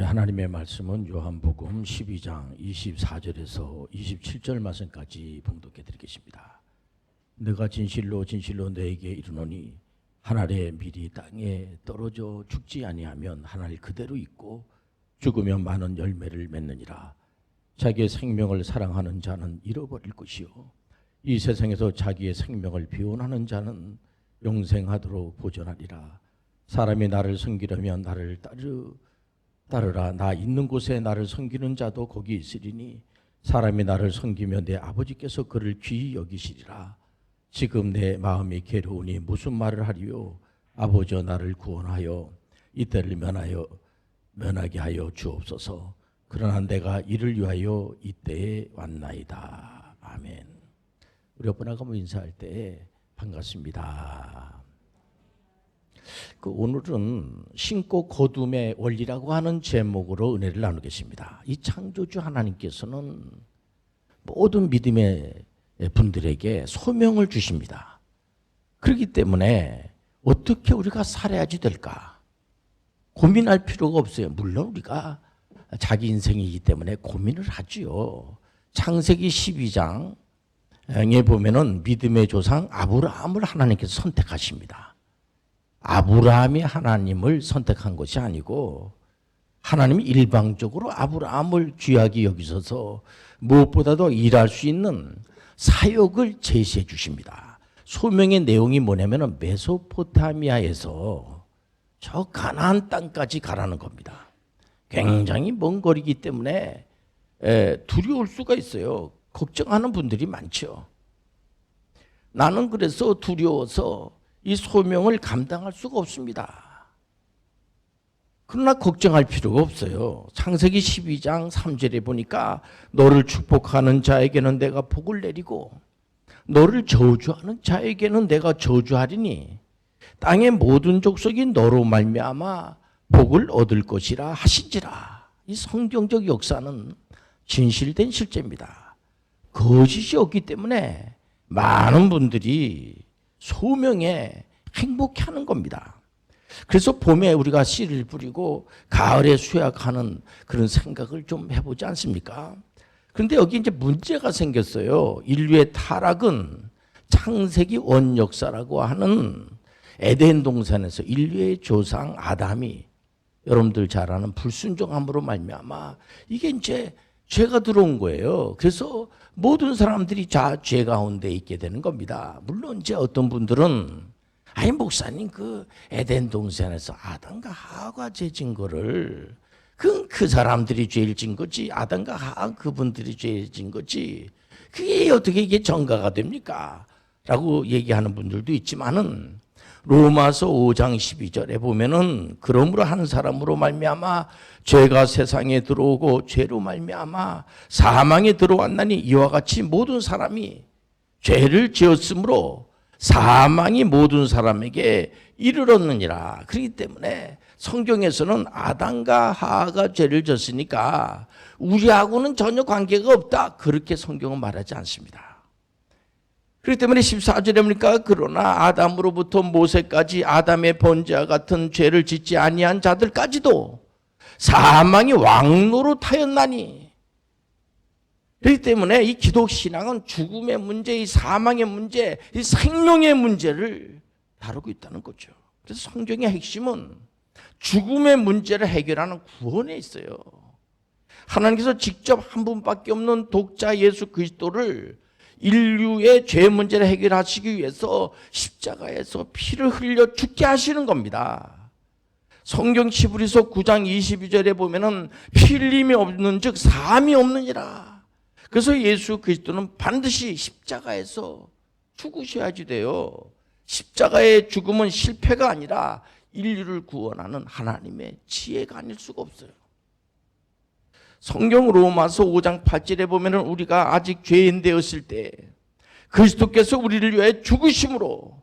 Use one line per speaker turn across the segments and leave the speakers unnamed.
하나님의 말씀은 요한복음 12장 24절에서 27절 말씀까지 봉독해 드리겠습니다. 내가 진실로 진실로 너에게 이르노니 한 알의 밀이 땅에 떨어져 죽지 아니하면 한 알 그대로 있고 죽으면 많은 열매를 맺느니라. 자기의 생명을 사랑하는 자는 잃어버릴 것이요 이 세상에서 자기의 생명을 비운하는 자는 영생하도록 보존하리라. 사람이 나를 섬기려면 나를 따르라. 나 있는 곳에 나를 섬기는 자도 거기 있으리니 사람이 나를 섬기면 내 아버지께서 그를 귀히 여기시리라. 지금 내 마음이 괴로우니 무슨 말을 하리요. 아버지여 나를 구원하여 이때를 면하게 하여 주옵소서. 그러나 내가 이를 위하여 이때에 왔나이다. 아멘. 우리 옆분하고 한번 인사할 때 반갑습니다. 오늘은 신고 거둠의 원리라고 하는 제목으로 은혜를 나누겠습니다. 이 창조주 하나님께서는 모든 믿음의 분들에게 소명을 주십니다. 그렇기 때문에 어떻게 우리가 살아야지 될까 고민할 필요가 없어요. 물론 우리가 자기 인생이기 때문에 고민을 하지요. 창세기 12장에 보면은 믿음의 조상 아브라함을 하나님께서 선택하십니다. 아브라함이 하나님을 선택한 것이 아니고 하나님이 일방적으로 아브라함을 귀하게 여기셔서 무엇보다도 일할 수 있는 사역을 제시해 주십니다. 소명의 내용이 뭐냐면 메소포타미아에서 저 가나안 땅까지 가라는 겁니다. 굉장히 먼 거리이기 때문에 두려울 수가 있어요. 걱정하는 분들이 많죠. 나는 그래서 두려워서 이 소명을 감당할 수가 없습니다. 그러나 걱정할 필요가 없어요. 창세기 12장 3절에 보니까 너를 축복하는 자에게는 내가 복을 내리고 너를 저주하는 자에게는 내가 저주하리니 땅의 모든 족속이 너로 말미암아 복을 얻을 것이라 하신지라. 이 성경적 역사는 진실된 실제입니다. 거짓이 없기 때문에 많은 분들이 소명에 행복해하는 겁니다. 그래서 봄에 우리가 씨를 뿌리고 가을에 수확하는 그런 생각을 좀 해보지 않습니까? 그런데 여기 이제 문제가 생겼어요. 인류의 타락은 창세기 원역사라고 하는 에덴 동산에서 인류의 조상 아담이 여러분들 잘 아는 불순종함으로 말미암아 이게 이제 죄가 들어온 거예요. 그래서 모든 사람들이 다 죄 가운데 있게 되는 겁니다. 물론 이제 어떤 분들은 아니 목사님 그 에덴 동산에서 아담과 하와가 죄진 거를 그 사람들이 죄를 진 거지 아담과 하와 그분들이 죄를 진 거지 그게 어떻게 이게 정가가 됩니까? 라고 얘기하는 분들도 있지만은 로마서 5장 12절에 보면은 그러므로 한 사람으로 말미암아 죄가 세상에 들어오고 죄로 말미암아 사망에 들어왔나니 이와 같이 모든 사람이 죄를 지었으므로 사망이 모든 사람에게 이르렀느니라. 그렇기 때문에 성경에서는 아담과 하와가 죄를 졌으니까 우리하고는 전혀 관계가 없다. 그렇게 성경은 말하지 않습니다. 그렇기 때문에 14절에 보니까 그러나 아담으로부터 모세까지 아담의 번제와 같은 죄를 짓지 아니한 자들까지도 사망이 왕노로 타였나니. 그렇기 때문에 이 기독신앙은 죽음의 문제, 이 사망의 문제, 이 생명의 문제를 다루고 있다는 거죠. 그래서 성경의 핵심은 죽음의 문제를 해결하는 구원에 있어요. 하나님께서 직접 한 분밖에 없는 독자 예수 그리스도를 인류의 죄 문제를 해결하시기 위해서 십자가에서 피를 흘려 죽게 하시는 겁니다. 성경 히브리서 9장 22절에 보면은 피 흘림이 없는 즉 사함이 없느니라. 그래서 예수 그리스도는 반드시 십자가에서 죽으셔야지 돼요. 십자가의 죽음은 실패가 아니라 인류를 구원하는 하나님의 지혜가 아닐 수가 없어요. 성경 로마서 5장 8절에 보면 우리가 아직 죄인 되었을 때 그리스도께서 우리를 위해 죽으심으로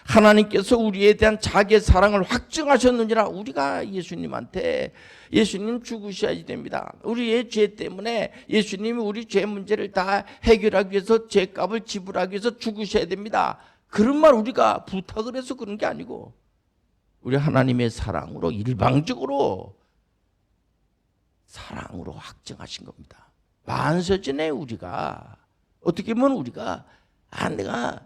하나님께서 우리에 대한 자기의 사랑을 확증하셨느니라. 우리가 예수님한테 예수님 죽으셔야 됩니다. 우리의 죄 때문에 예수님이 우리 죄 문제를 다 해결하기 위해서 죄값을 지불하기 위해서 죽으셔야 됩니다. 그런 말 우리가 부탁을 해서 그런 게 아니고 우리 하나님의 사랑으로 일방적으로 사랑으로 확증하신 겁니다. 만세전에 우리가 어떻게 보면 우리가 내가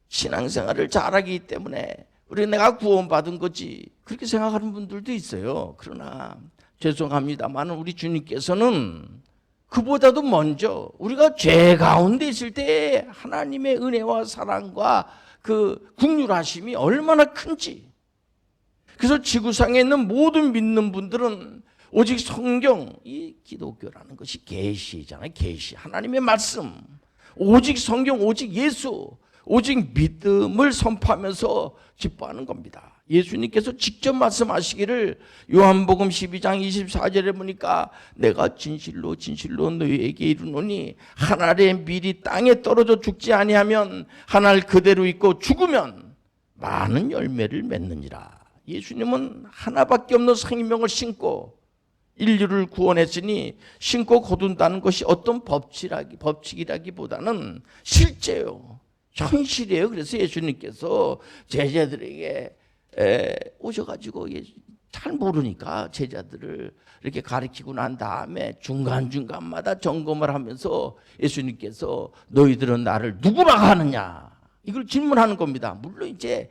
신앙생활을 잘하기 때문에 내가 구원받은 거지 그렇게 생각하는 분들도 있어요. 그러나 죄송합니다만 우리 주님께서는 그보다도 먼저 우리가 죄 가운데 있을 때 하나님의 은혜와 사랑과 그 긍휼하심이 얼마나 큰지, 그래서 지구상에 있는 모든 믿는 분들은 오직 성경, 이 기독교라는 것이 계시잖아요. 계시, 하나님의 말씀, 오직 성경, 오직 예수, 오직 믿음을 선포하면서 기뻐하는 겁니다. 예수님께서 직접 말씀하시기를 요한복음 12장 24절에 보니까 내가 진실로 진실로 너희에게 이르노니 한 알의 밀이 땅에 떨어져 죽지 아니하면 한 알 그대로 있고 죽으면 많은 열매를 맺느니라. 예수님은 하나밖에 없는 생명을 신고 인류를 구원했으니 신고 거둔다는 것이 어떤 법칙이라기보다는 실제요, 현실이에요. 그래서 예수님께서 제자들에게 오셔가지고 잘 모르니까 제자들을 이렇게 가르치고 난 다음에 중간중간마다 점검을 하면서 예수님께서 너희들은 나를 누구라 하느냐 이걸 질문하는 겁니다. 물론 이제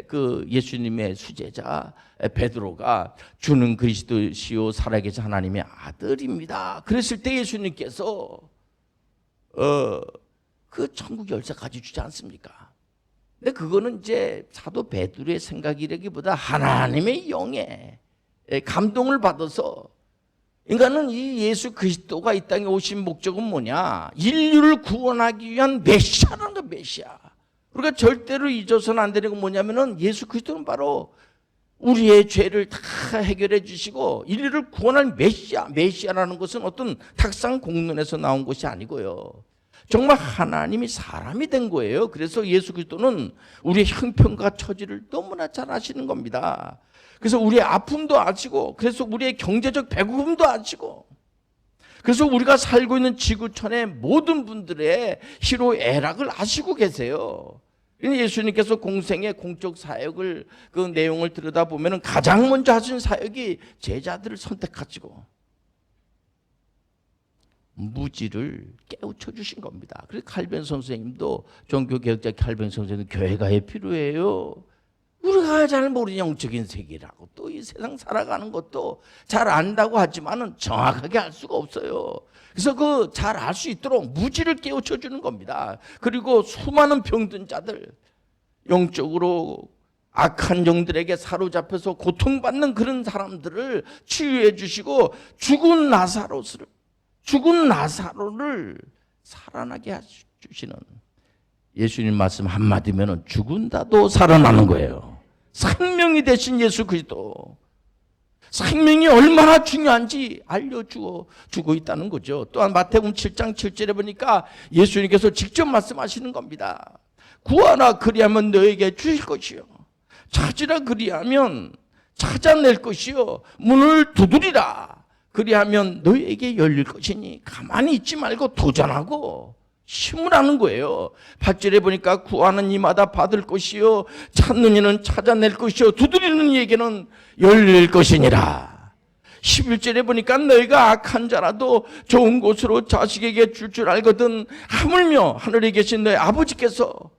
그 예수님의 수제자 베드로가 주는 그리스도시요 살아계신 하나님의 아들입니다. 그랬을 때 예수님께서 그 천국 열쇠 가져주지 않습니까? 근데 그거는 이제 사도 베드로의 생각이라기보다 하나님의 영에 감동을 받아서, 인간은 이 예수 그리스도가 이 땅에 오신 목적은 뭐냐? 인류를 구원하기 위한 메시아라는 거, 메시아. 우리가 절대로 잊어서는 안 되는 건 뭐냐면은 예수 그리스도는 바로 우리의 죄를 다 해결해 주시고 인류를 구원할 메시아. 메시아라는 것은 어떤 탁상 공론에서 나온 것이 아니고요, 정말 하나님이 사람이 된 거예요. 그래서 예수 그리스도는 우리의 형편과 처지를 너무나 잘 아시는 겁니다. 그래서 우리의 아픔도 아시고, 그래서 우리의 경제적 배고픔도 아시고, 그래서 우리가 살고 있는 지구촌의 모든 분들의 희로애락을 아시고 계세요. 예수님께서 공생의 공적 사역을 그 내용을 들여다보면 가장 먼저 하신 사역이 제자들을 선택하시고 무지를 깨우쳐 주신 겁니다. 그래서 칼빈 선생님도, 종교개혁자 칼빈 선생님, 교회가 왜 필요해요? 우리가 잘 모르는 영적인 세계라고, 또 이 세상 살아가는 것도 잘 안다고 하지만은 정확하게 알 수가 없어요. 그래서 그 잘 알 수 있도록 무지를 깨우쳐 주는 겁니다. 그리고 수많은 병든 자들, 영적으로 악한 영들에게 사로잡혀서 고통받는 그런 사람들을 치유해 주시고, 죽은 나사로를 살아나게 해주시는, 예수님 말씀 한마디면 죽은다도 살아나는 거예요. 생명이 되신 예수 그리스도, 생명이 얼마나 중요한지 알려주고 있다는 거죠. 또한 마태복음 7장 7절에 보니까 예수님께서 직접 말씀하시는 겁니다. 구하라 그리하면 너에게 주실 것이요, 찾으라 그리하면 찾아낼 것이요, 문을 두드리라 그리하면 너희에게 열릴 것이니 가만히 있지 말고 도전하고 힘을 하는 거예요. 8절에 보니까 구하는 이마다 받을 것이요, 찾는 이는 찾아낼 것이요, 두드리는 이에게는 열릴 것이니라. 11절에 보니까 너희가 악한 자라도 좋은 곳으로 자식에게 줄 알거든 하물며 하늘에 계신 너희 아버지께서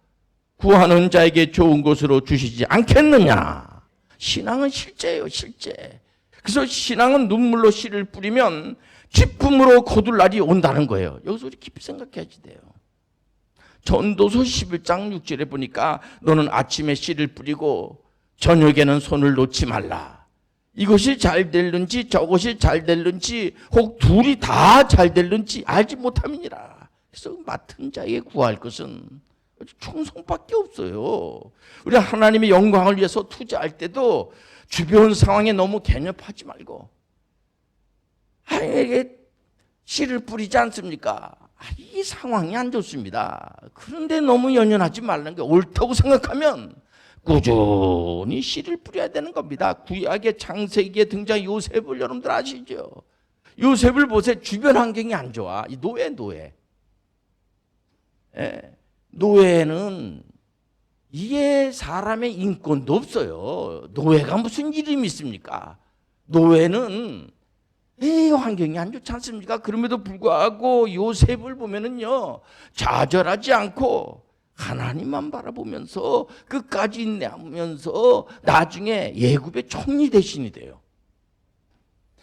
구하는 자에게 좋은 곳으로 주시지 않겠느냐. 신앙은 실제예요, 실제. 그래서 신앙은 눈물로 씨를 뿌리면 기쁨으로 거둘 날이 온다는 거예요. 여기서 우리 깊이 생각해야지 돼요. 전도서 11장 6절에 보니까 너는 아침에 씨를 뿌리고 저녁에는 손을 놓지 말라. 이것이 잘 될는지 저것이 잘 될는지 혹 둘이 다 잘 될는지 알지 못함이니라. 그래서 맡은 자에게 구할 것은 충성밖에 없어요. 우리 하나님의 영광을 위해서 투자할 때도 주변 상황에 너무 개념하지 말고, 이게 씨를 뿌리지 않습니까? 이 상황이 안 좋습니다. 그런데 너무 연연하지 말라는 게, 옳다고 생각하면 꾸준히 씨를 뿌려야 되는 겁니다. 구약의 창세기에 등장 요셉을 여러분들 아시죠? 요셉을 보세요. 주변 환경이 안 좋아. 이 노예. 노예는 이게 사람의 인권도 없어요. 노예가 무슨 이름이 있습니까? 노예는 이 환경이 안 좋지 않습니까? 그럼에도 불구하고 요셉을 보면은요, 좌절하지 않고 하나님만 바라보면서 끝까지 인내하면서 나중에 예굽의 총리 대신이 돼요.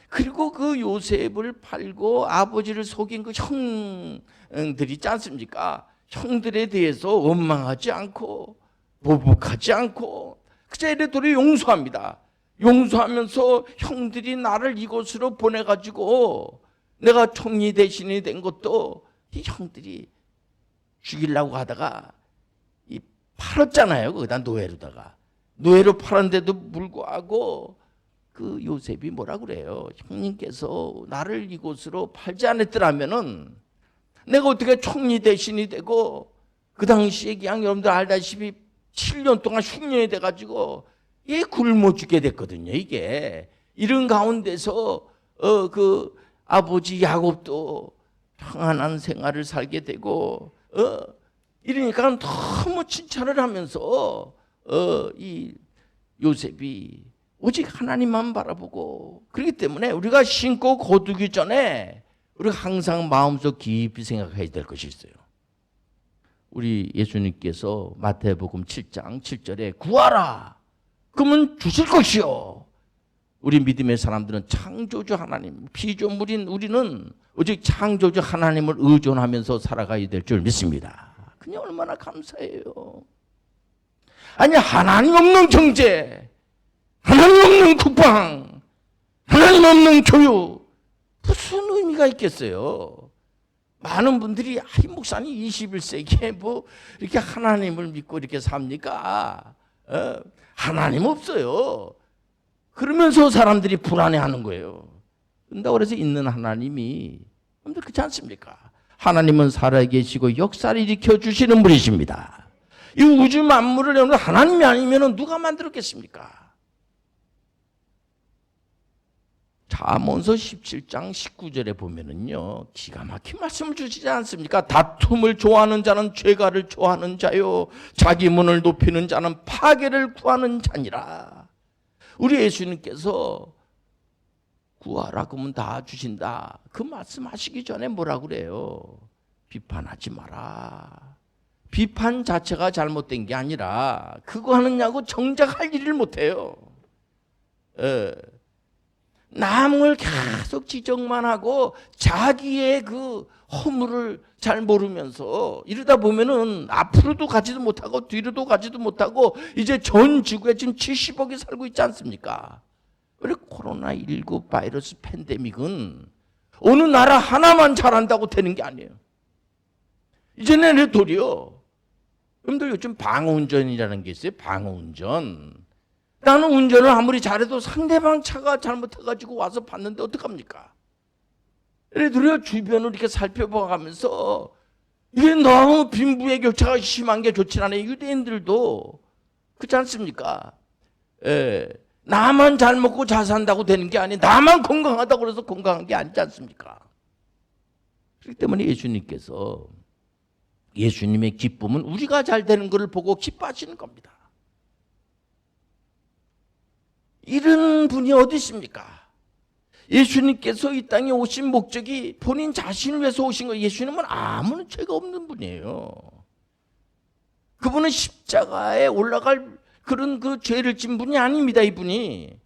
그리고 그 요셉을 팔고 아버지를 속인 그 형들이 있지 않습니까? 형들에 대해서 원망하지 않고 보복하지 않고 그저 이래도리 용서합니다. 용서하면서 형들이 나를 이곳으로 보내가지고 내가 총리 대신이 된 것도 이 형들이 죽이려고 하다가 팔았잖아요. 거기다 노예로 팔았는데도 불구하고 그 요셉이 뭐라 그래요? 형님께서 나를 이곳으로 팔지 않았더라면은 내가 어떻게 총리 대신이 되고 그 당시에 그냥 여러분들 알다시피 7년 동안 흉년이 돼가지고 이게 굶어 죽게 됐거든요. 이게 이런 가운데서 그 아버지 야곱도 평안한 생활을 살게 되고 이러니까 너무 칭찬을 하면서 이 요셉이 오직 하나님만 바라보고 그렇기 때문에 우리가 신고 거두기 전에 우리가 항상 마음속 깊이 생각해야 될 것이 있어요. 우리 예수님께서 마태복음 7장 7절에 구하라 그러면 주실 것이요. 우리 믿음의 사람들은 창조주 하나님, 피조물인 우리는 오직 창조주 하나님을 의존하면서 살아가야 될 줄 믿습니다. 그냥 얼마나 감사해요. 아니 하나님 없는 경제, 하나님 없는 국방, 하나님 없는 교육 무슨 의미가 있겠어요? 많은 분들이 이 목사님 21세기에 뭐 이렇게 하나님을 믿고 이렇게 삽니까? 하나님 없어요. 그러면서 사람들이 불안해하는 거예요. 그런다고 그래서 있는 하나님이 여러분들 그렇지 않습니까? 하나님은 살아계시고 역사를 일으켜 주시는 분이십니다. 이 우주 만물을 여러분 하나님이 아니면 누가 만들었겠습니까? 잠언서 17장 19절에 보면은요 기가 막힌 말씀을 주시지 않습니까? 다툼을 좋아하는 자는 죄가를 좋아하는 자요 자기 문을 높이는 자는 파괴를 구하는 자니라. 우리 예수님께서 구하라 그러면 다 주신다. 그 말씀하시기 전에 뭐라 그래요? 비판하지 마라. 비판 자체가 잘못된 게 아니라 그거 하느냐고 정작 할 일을 못해요. 남을 계속 지적만 하고 자기의 그 허물을 잘 모르면서 이러다 보면은 앞으로도 가지도 못하고 뒤로도 가지도 못하고 이제 전 지구에 지금 70억이 살고 있지 않습니까? 우리 코로나19 바이러스 팬데믹은 어느 나라 하나만 잘한다고 되는 게 아니에요. 이제는 도리어 여러분들 요즘 방어운전이라는 게 있어요. 방어운전. 나는 운전을 아무리 잘해도 상대방 차가 잘못해가지고 와서 봤는데 어떡합니까? 도리어 주변을 이렇게 살펴봐가면서 이게 너무 빈부의 격차가 심한 게 좋지 않아요. 유대인들도 그렇지 않습니까? 나만 잘 먹고 잘 산다고 되는 게 아니에요. 나만 건강하다고 해서 건강한 게 아니지 않습니까? 그렇기 때문에 예수님께서 예수님의 기쁨은 우리가 잘 되는 것을 보고 기뻐하시는 겁니다. 이런 분이 어디 있습니까? 예수님께서 이 땅에 오신 목적이 본인 자신을 위해서 오신 거예요. 예수님은 아무런 죄가 없는 분이에요. 그분은 십자가에 올라갈 그런 그 죄를 진 분이 아닙니다. 이분이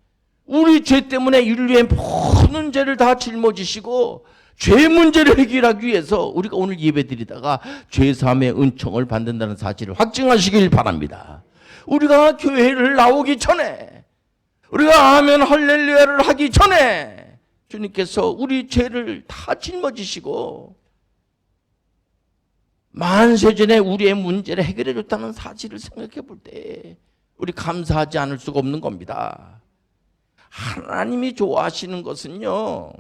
우리 죄 때문에 인류의 모든 죄를 다 짊어지시고 죄 문제를 해결하기 위해서 우리가 오늘 예배드리다가 죄사함의 은총을 받는다는 사실을 확증하시길 바랍니다. 우리가 교회를 나오기 전에 우리가 아멘 할렐루야를 하기 전에 주님께서 우리 죄를 다 짊어지시고 만세전에 우리의 문제를 해결해 줬다는 사실을 생각해 볼 때 우리 감사하지 않을 수가 없는 겁니다. 하나님이 좋아하시는 것은요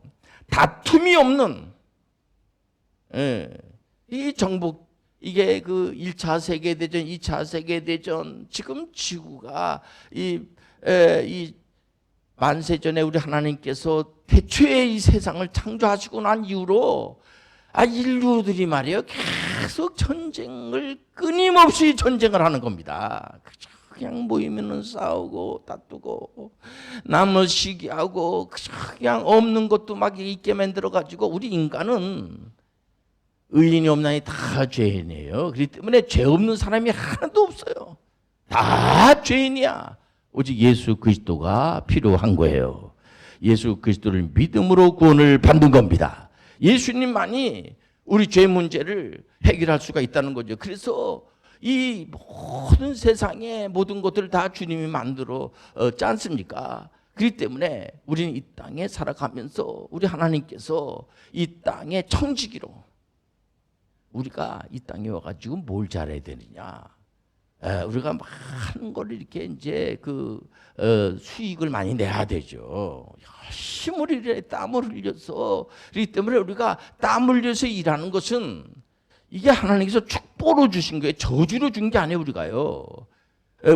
다툼이 없는 이 정복 이게 그 1차 세계대전 2차 세계대전 지금 지구가 이 만세전에 우리 하나님께서 태초에 이 세상을 창조하시고 난 이후로 인류들이 말이에요 계속 전쟁을 끊임없이 전쟁을 하는 겁니다. 그냥 모이면은 싸우고 다투고 남을 시기하고 그냥 없는 것도 막 있게 만들어 가지고 우리 인간은 의인이 없나니 다 죄인이에요. 그렇기 때문에 죄 없는 사람이 하나도 없어요. 다 죄인이야. 오직 예수 그리스도가 필요한 거예요. 예수 그리스도를 믿음으로 구원을 받는 겁니다. 예수님만이 우리 죄 문제를 해결할 수가 있다는 거죠. 그래서 이 모든 세상의 모든 것들을 다 주님이 만들어 지 않습니까? 그렇기 때문에 우리는 이 땅에 살아가면서 우리 하나님께서 이 땅에 청지기로 우리가 이 땅에 와가지고 뭘 잘해야 되느냐? 우리가 많은 걸 이렇게 이제 수익을 많이 내야 되죠. 열심히 일해 땀을 흘려서. 그렇기 때문에 우리가 땀 흘려서 일하는 것은 이게 하나님께서 축복으로 주신 거예요. 저주로 준 게 아니에요, 우리가요.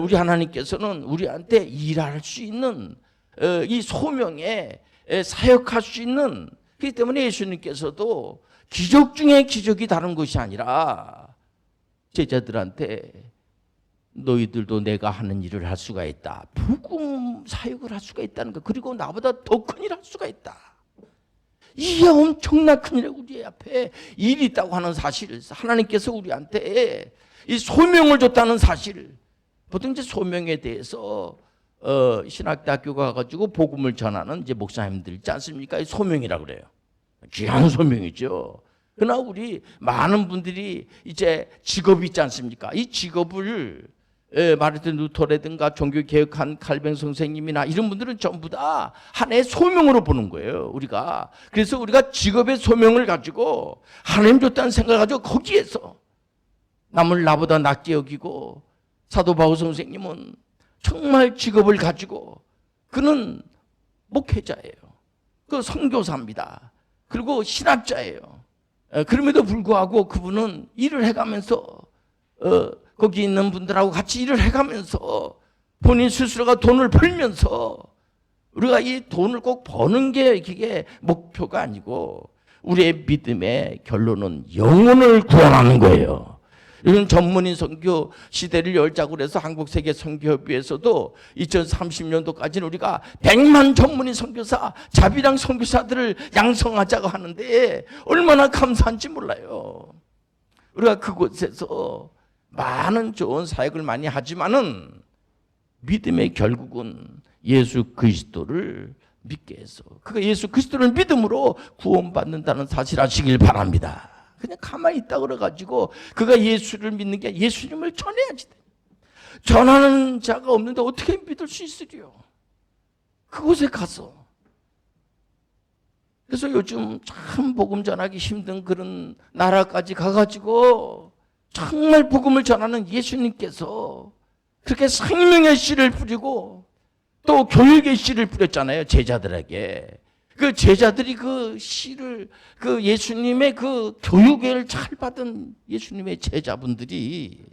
우리 하나님께서는 우리한테 일할 수 있는 이 소명에 사역할 수 있는, 그렇기 때문에 예수님께서도 기적 중에 기적이 다른 것이 아니라 제자들한테 너희들도 내가 하는 일을 할 수가 있다. 복음 사역을 할 수가 있다는 거. 그리고 나보다 더 큰 일 할 수가 있다. 이게 엄청난 큰 일, 우리 앞에 일이 있다고 하는 사실, 하나님께서 우리한테 이 소명을 줬다는 사실. 보통 이제 소명에 대해서 신학대학교 가가지고 복음을 전하는 이제 목사님들 있지 않습니까? 이 소명이라고 그래요. 귀한 소명이죠. 그러나 우리 많은 분들이 이제 직업이 있지 않습니까? 이 직업을 마르틴 루터라든가 종교개혁한 칼뱅 선생님이나 이런 분들은 전부 다 하나의 소명으로 보는 거예요, 우리가. 그래서 우리가 직업의 소명을 가지고 하나님 줬다는 생각을 가지고 거기에서 남을 나보다 낮게 여기고, 사도 바울 선생님은 정말 직업을 가지고 그는 목회자예요. 그 선교사입니다. 그리고 신학자예요. 그럼에도 불구하고 그분은 일을 해가면서 거기 있는 분들하고 같이 일을 해가면서 본인 스스로가 돈을 벌면서, 우리가 이 돈을 꼭 버는 게 그게 목표가 아니고 우리의 믿음의 결론은 영혼을 구원하는 거예요. 이런 전문인 선교 시대를 열자고 그래서 한국세계 선교협의회에서도 2030년도까지는 우리가 100만 전문인 선교사, 자비랑 선교사들을 양성하자고 하는데 얼마나 감사한지 몰라요. 우리가 그곳에서 많은 좋은 사역을 많이 하지만은 믿음의 결국은 예수 그리스도를 믿게 해서, 그 예수 그리스도를 믿음으로 구원받는다는 사실 아시길 바랍니다. 그냥 가만히 있다 그래가지고 그가 예수를 믿는 게 예수님을 전해야지. 전하는 자가 없는데 어떻게 믿을 수 있으리요? 그곳에 가서. 그래서 요즘 참 복음 전하기 힘든 그런 나라까지 가가지고 정말 복음을 전하는 예수님께서 그렇게 생명의 씨를 뿌리고 또 교육의 씨를 뿌렸잖아요, 제자들에게. 그 제자들이 그 씨를, 그 예수님의 그 교육을 잘 받은 예수님의 제자분들이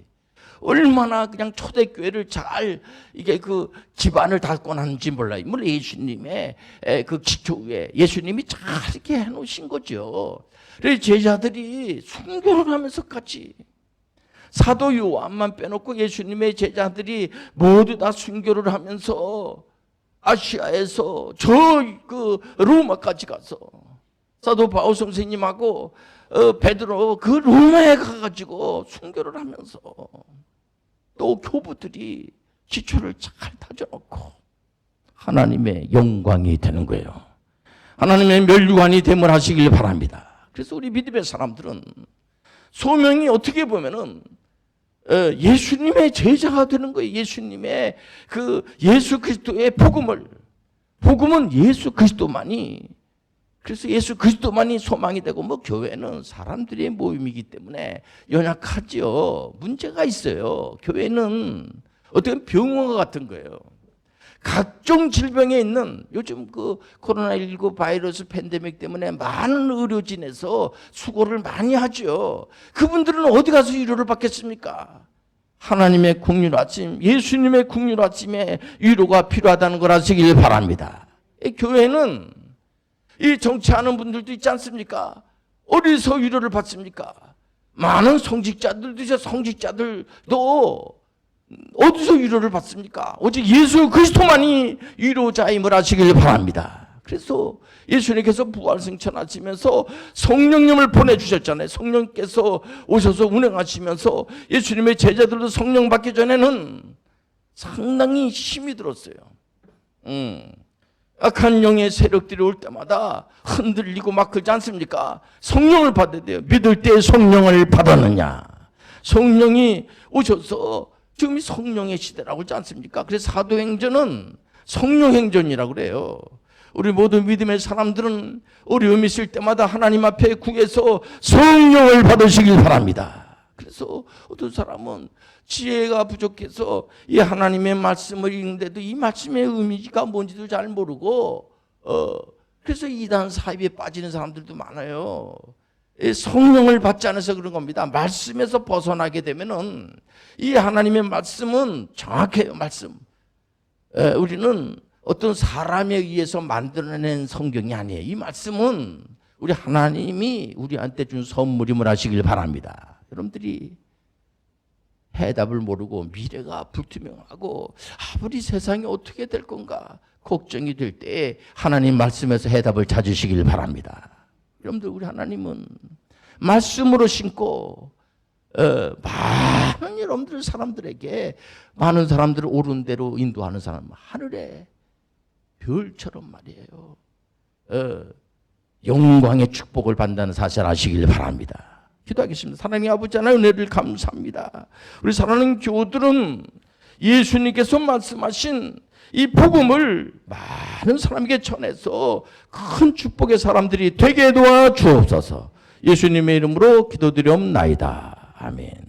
얼마나 그냥 초대교회를 잘 이게 그 기반을 닦고 났는지 몰라요. 물론 예수님의 그 기초 위에 예수님이 잘 이렇게 해놓으신 거죠. 그래서 제자들이 순교를 하면서까지, 사도 요한만 빼놓고 예수님의 제자들이 모두 다 순교를 하면서 아시아에서 저 그 로마까지 가서 사도 바울 선생님하고 베드로 그 로마에 가가지고 순교를 하면서 또 교부들이 기초를 잘 다져놓고 하나님의 영광이 되는 거예요. 하나님의 멸류관이 됨을 하시길 바랍니다. 그래서 우리 믿음의 사람들은 소명이 어떻게 보면은 예수님의 제자가 되는 거예요. 예수님의 그 예수 그리스도의 복음은 예수 그리스도만이, 그래서 예수 그리스도만이 소망이 되고, 뭐 교회는 사람들의 모임이기 때문에 연약하죠. 문제가 있어요. 교회는 어떻게 보면 병원 같은 거예요. 각종 질병에 있는, 요즘 그 코로나19 바이러스 팬데믹 때문에 많은 의료진에서 수고를 많이 하죠. 그분들은 어디 가서 위로를 받겠습니까? 하나님의 국률 아침, 예수님의 국률 아침에 위로가 필요하다는 걸 아시길 바랍니다. 이 교회는 이 정치하는 분들도 있지 않습니까? 어디서 위로를 받습니까? 많은 성직자들도 있어요. 성직자들도 어디서 위로를 받습니까? 오직 예수 그리스도만이 위로자임을 아시길 바랍니다. 그래서 예수님께서 부활승천하시면서 성령님을 보내주셨잖아요. 성령께서 오셔서 운행하시면서 예수님의 제자들도 성령 받기 전에는 상당히 힘이 들었어요. 악한 영의 세력들이 올 때마다 흔들리고 막 그러지 않습니까? 성령을 받아야 돼요. 믿을 때 성령을 받았느냐. 성령이 오셔서 지금이 성령의 시대라고 하지 않습니까? 그래서 사도행전은 성령행전이라고 그래요. 우리 모든 믿음의 사람들은 어려움이 있을 때마다 하나님 앞에 구해서 성령을 받으시길 바랍니다. 그래서 어떤 사람은 지혜가 부족해서 이 하나님의 말씀을 읽는데도 이 말씀의 의미가 뭔지도 잘 모르고 그래서 이단 사입에 빠지는 사람들도 많아요. 성령을 받지 않아서 그런 겁니다. 말씀에서 벗어나게 되면은 이 하나님의 말씀은 정확해요. 말씀. 우리는 어떤 사람에 의해서 만들어낸 성경이 아니에요. 이 말씀은 우리 하나님이 우리한테 준 선물임을 아시길 바랍니다. 여러분들이 해답을 모르고 미래가 불투명하고 아무리 세상이 어떻게 될 건가 걱정이 될 때 하나님 말씀에서 해답을 찾으시길 바랍니다. 여러분들 우리 하나님은 말씀으로 신고 많은 여러분들 사람들에게 많은 사람들을 옳은 대로 인도하는 사람 하늘의 별처럼 말이에요. 영광의 축복을 받는다는 사실 아시길 바랍니다. 기도하겠습니다. 사랑의 아버지 하나님 은혜를 감사합니다. 우리 사랑하는 교우들은 예수님께서 말씀하신 이 복음을 많은 사람에게 전해서 큰 축복의 사람들이 되게 도와 주옵소서. 예수님의 이름으로 기도드리옵나이다. 아멘.